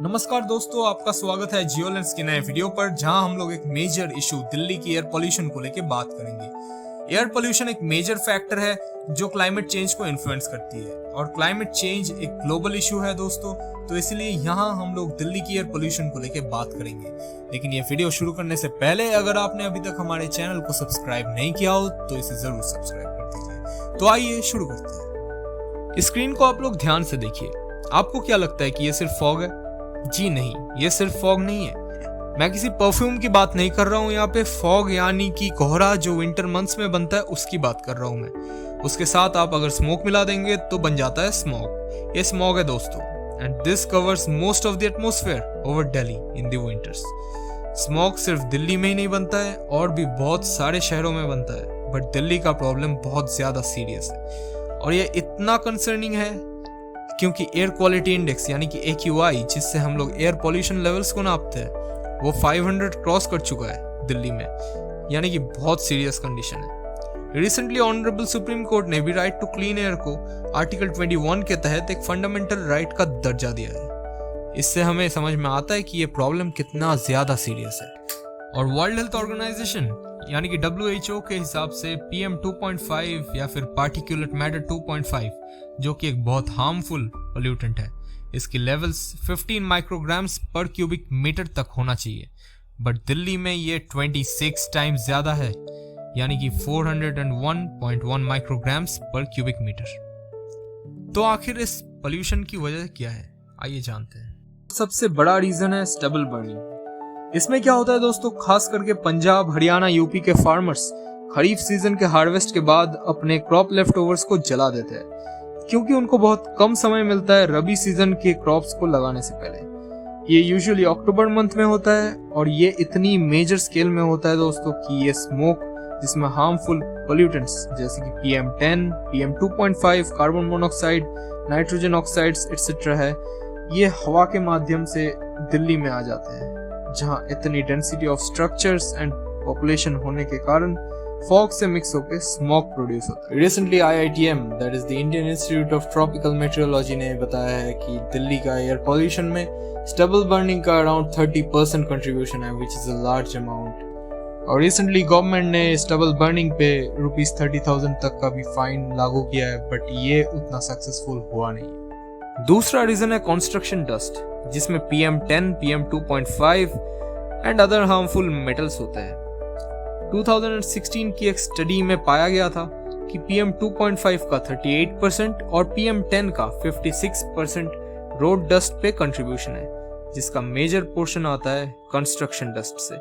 नमस्कार दोस्तों, आपका स्वागत है जियो लेंस के नए वीडियो पर, जहां हम लोग एक मेजर इशू दिल्ली की एयर पोल्यूशन को लेकर बात करेंगे। एयर पोल्यूशन एक मेजर फैक्टर है जो क्लाइमेट चेंज को इन्फ्लुएंस करती है और क्लाइमेट चेंज एक ग्लोबल इशू है दोस्तों। तो इसलिए यहाँ हम लोग दिल्ली की एयर पोल्यूशन को लेकर बात करेंगे। लेकिन ये वीडियो शुरू करने से पहले अगर आपने अभी तक हमारे चैनल को सब्सक्राइब नहीं किया हो तो इसे जरूर सब्सक्राइब कर दीजिए। तो आइए शुरू करते हैं। स्क्रीन को आप लोग ध्यान से देखिए। आपको क्या लगता है कि ये सिर्फ फॉग है? जी नहीं, ये सिर्फ फॉग नहीं है। मैं किसी परफ्यूम की बात नहीं कर रहा हूँ यहाँ पे। फॉग यानी कि कोहरा जो विंटर मंथ्स में बनता है उसकी बात कर रहा हूँ मैं। उसके साथ आप अगर स्मोक मिला देंगे तो बन जाता है स्मॉग। ये स्मॉग है दोस्तों, and this covers most of the atmosphere over Delhi in the winters. Smog सिर्फ दिल्ली में ही नहीं बनता है, और भी बहुत सारे शहरों में बनता है, बट दिल्ली का प्रॉब्लम बहुत ज्यादा सीरियस है। और ये इतना कंसर्निंग है क्योंकि एयर क्वालिटी इंडेक्स यानी कि AQI, जिससे हम लोग एयर पॉल्यूशन लेवल्स को नापते हैं, वो 500 क्रॉस कर चुका है दिल्ली में, यानी कि बहुत सीरियस कंडीशन है। रिसेंटली ऑनरेबल सुप्रीम कोर्ट ने भी राइट टू क्लीन एयर को आर्टिकल 21 के तहत एक फंडामेंटल राइट का दर्जा दिया है। इससे हमें समझ में आता है कि ये प्रॉब्लम कितना ज्यादा सीरियस है। और वर्ल्ड हेल्थ ऑर्गेनाइजेशन यानी कि WHO के हिसाब से PM 2.5 या फिर पार्टिकुलेट मैटर 2.5, जो कि एक बहुत हार्मफुल पोल्यूटेंट है, इसकी लेवल्स 15 माइक्रोग्राम्स पर क्यूबिक मीटर तक होना चाहिए। बट दिल्ली में ये 26 टाइम्स ज्यादा है, यानी कि 401.1 माइक्रोग्राम्स पर क्यूबिक मीटर। तो आखिर इस पोल्यूशन की वजह क्या है, आइए जानते हैं। सबसे बड़ा रीजन है स्टबल बर्निंग। इसमें क्या होता है दोस्तों, खास करके पंजाब, हरियाणा, यूपी के फार्मर्स खरीफ सीजन के हार्वेस्ट के बाद अपने क्रॉप लेफ्ट ओवर्स को जला देते हैं, क्योंकि उनको बहुत कम समय मिलता है रबी सीजन के क्रॉप्स को लगाने से पहले। ये यूजुअली अक्टूबर मंथ में होता है, और ये इतनी मेजर स्केल में होता है दोस्तों कि ये स्मोक, जिसमें हार्मफुल पोल्यूटेंट्स जैसे कि PM10, PM 2.5, carbon monoxide, nitrogen oxides etcetera है, ये हवा के माध्यम से दिल्ली में आ जाते हैं, जहां इतनी density of structures and population होने के कारण फॉग से मिक्स होकर स्मोक प्रोड्यूस होता है। Recently IITM, that is the Indian institute of tropical metrology, ने बताया है कि दिल्ली का एयर पॉल्यूशन में स्टबल बर्निंग का अराउंड 30% कंट्रीब्यूशन है, which is a large amount. और रिसेंटली गवर्नमेंट ने स्टबल बर्निंग पे ₹30,000 तक का भी फाइन लागू किया है, बट ये उतना सक्सेसफुल हुआ नहीं है। दूसरा रीजन है कंस्ट्रक्शन डस्ट, जिसमें PM10, PM 2.5 and other harmful metals होते हैं। 2016 की एक स्टडी में पाया गया था कि PM 2.5 का 38% और PM10 का 56% रोड डस्ट पे कंट्रीब्यूशन है, जिसका मेजर पोर्शन आता है कंस्ट्रक्शन डस्ट से।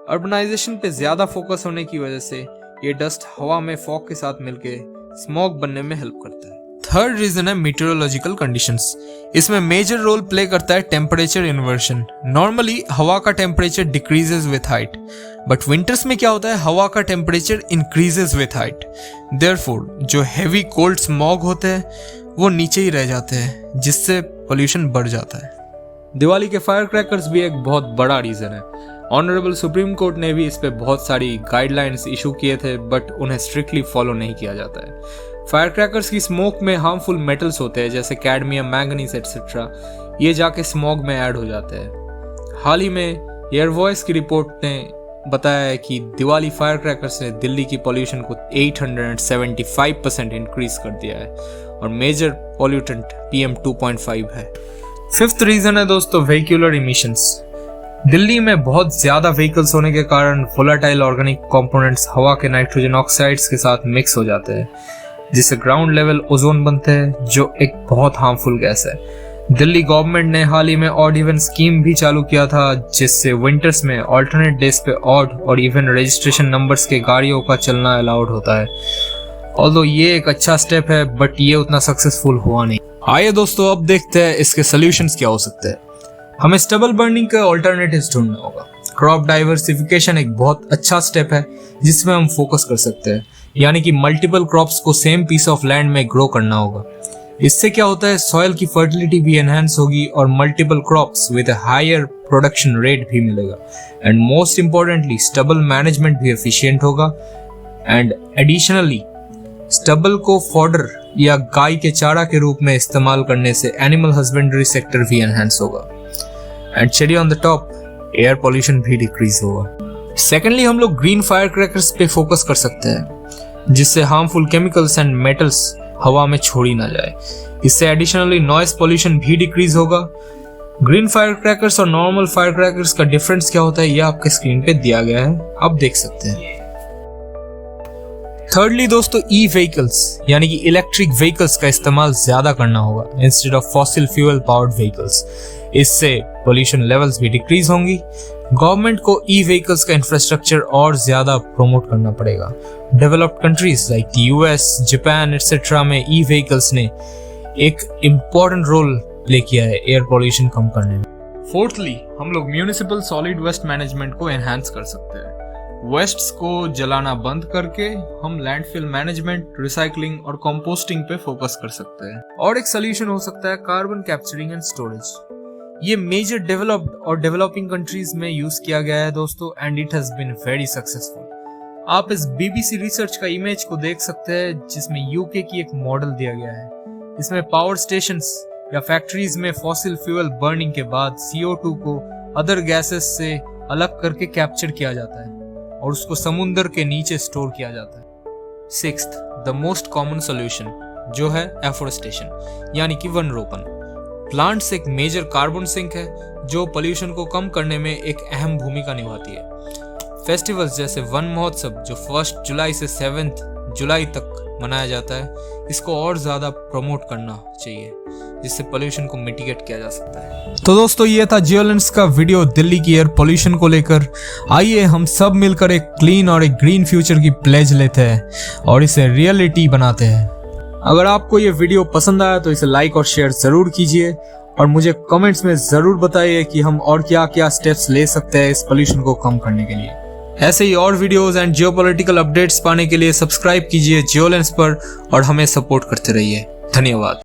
अर्बनाइजेशन पे ज्यादा फोकस होने की वजह से ये डस्ट हवा में फॉग के साथ मिलके स्मोक बनने में हेल्प करता है। थर्ड रीजन है मीटेरोलॉजिकल कंडीशंस। इसमें मेजर रोल प्ले करता है टेम्परेचर इन्वर्शन। नॉर्मली हवा का temperature decreases with height, but winters में क्या होता है, हवा का temperature increases with height. Therefore जो हैवी कोल्ड स्मॉग होते हैं वो नीचे ही रह जाते हैं, जिससे पोल्यूशन बढ़ जाता है। दिवाली के फायर क्रैकर्स भी एक बहुत बड़ा रीजन है। ऑनरेबल सुप्रीम कोर्ट ने भी इस पे बहुत सारी गाइडलाइंस इशू किए थे, बट उन्हें स्ट्रिक्टली फॉलो नहीं किया जाता है। फायर क्रैकर्स की स्मोक में हार्मफुल मेटल्स होते हैं जैसे कैडमियम, मैंगनीज एक्सेट्रा, ये जाके स्मोक में ऐड हो जाते हैं। हाल ही में एयर वॉइस की रिपोर्ट ने बताया है कि दिवाली फायर क्रैकर्स ने दिल्ली की पॉल्यूशन को 875% इंक्रीज कर दिया है, और मेजर पॉल्यूटेंट PM 2.5 है। फिफ्थ रीजन है दोस्तों व्हीक्यूलर इमिशंस। दिल्ली में बहुत ज्यादा व्हीकल्स होने के कारण वोलेटाइल ऑर्गेनिक कंपोनेंट्स हवा के नाइट्रोजन ऑक्साइड्स के साथ मिक्स हो जाते हैं, जिससे ग्राउंड लेवल ओजोन बनते हैं, जो एक बहुत हार्मफुल गैस है। दिल्ली गवर्नमेंट ने हाल ही में ऑड इवन स्कीम भी चालू किया था, जिससे विंटर्स में ऑल्टरनेट डेज पे ऑड और इवन रजिस्ट्रेशन नंबर्स के गाड़ियों का चलना अलाउड होता है। ऑल्दो ये एक अच्छा स्टेप है, बट ये उतना सक्सेसफुल हुआ नहीं। आइए दोस्तों, अब देखते हैं इसके सॉल्यूशंस क्या हो सकते हैं। हमें स्टबल बर्निंग के ऑल्टरनेटिव्स ढूंढना होगा। क्रॉप डाइवर्सिफिकेशन एक बहुत अच्छा स्टेप है जिसमें हम फोकस कर सकते हैं, यानी कि मल्टीपल क्रॉप्स को सेम पीस ऑफ लैंड में ग्रो करना होगा। इससे क्या होता है, सॉइल की फर्टिलिटी भी एनहांस होगी और multiple crops with a higher production rate भी मिलेगा, and most importantly stubble management भी एफिशिएंट होगा। एंड एडिशनली स्टबल को फॉडर या गाय के चारा के रूप में इस्तेमाल करने से एनिमल हस्बेंड्री सेक्टर भी एनहांस होगा। And cherry on the top, air pollution भी डिक्रीज होगा। सेकेंडली, हम लोग ग्रीन फायर क्रैकर्स पे फोकस कर सकते हैं, जिससे हार्मफुल केमिकल्स एंड मेटल्स हवा में छोड़ी ना जाए। इससे एडिशनली नॉइस पॉल्यूशन भी डिक्रीज होगा। ग्रीन फायर क्रैकर्स और नॉर्मल फायर क्रैकर्स का डिफरेंस क्या होता है, यह आपके स्क्रीन पे दिया गया है, आप देख सकते हैं। थर्डली दोस्तों, ई व्हीकल्स यानी कि इलेक्ट्रिक व्हीकल्स का इस्तेमाल ज्यादा करना होगा instead of fossil fuel powered vehicles. इससे पोल्यूशन लेवल्स भी डिक्रीज होंगी। गवर्नमेंट को ई व्हीकल्स का इंफ्रास्ट्रक्चर और ज्यादा प्रमोट करना पड़ेगा। Developed countries like US, Japan etcetera में ई व्हीकल्स ने एक इम्पोर्टेंट रोल प्ले किया है एयर पोल्यूशन कम करने में। फोर्थली, हम लोग म्यूनिसिपल सॉलिड वेस्ट मैनेजमेंट को एनहांस कर सकते हैं। वेस्ट्स को जलाना बंद करके हम लैंडफिल मैनेजमेंट, रिसाइकलिंग और कंपोस्टिंग पे फोकस कर सकते हैं। और एक सोल्यूशन हो सकता है कार्बन कैप्चरिंग एंड स्टोरेज। ये मेजर डेवलप्ड और डेवलपिंग कंट्रीज में यूज किया गया है दोस्तों, and it has been very successful. आप इस BBC रिसर्च का इमेज को देख सकते हैं, जिसमें यूके की एक मॉडल दिया गया है। इसमें पावर स्टेशंस या फैक्ट्रीज में फॉसिल फ्यूल बर्निंग के बाद CO2 को अदर गैसेस से अलग करके कैप्चर किया जाता है और उसको समुद्र के नीचे स्टोर किया जाता है। Sixth, the most common solution जो है एफोरेस्टेशन यानी कि वन रोपण। प्लांट्स एक मेजर कार्बन सिंक है जो पोल्यूशन को कम करने में एक अहम भूमिका निभाती है। फेस्टिवल्स जैसे वन महोत्सव जो 1 जुलाई से 7 जुलाई तक मनाया जाता है, इसको और ज्यादा प्रमोट करना चाहिए, जिससे पोल्यूशन को मिटिगेट किया जा सकता है। तो दोस्तों, ये था जियोलेंस का वीडियो दिल्ली की एयर पोल्यूशन को लेकर। आइए हम सब मिलकर एक क्लीन और एक ग्रीन फ्यूचर की प्लेज लेते हैं और इसे रियलिटी बनाते हैं। अगर आपको ये वीडियो पसंद आया तो इसे लाइक और शेयर जरूर कीजिए और मुझे कमेंट्स में जरूर बताइए कि हम और क्या क्या स्टेप्स ले सकते हैं इस पोल्यूशन को कम करने के लिए। ऐसे ही और वीडियोस एंड जियोपॉलिटिकल अपडेट्स पाने के लिए सब्सक्राइब कीजिए जियोलेंस पर और हमें सपोर्ट करते रहिए। धन्यवाद।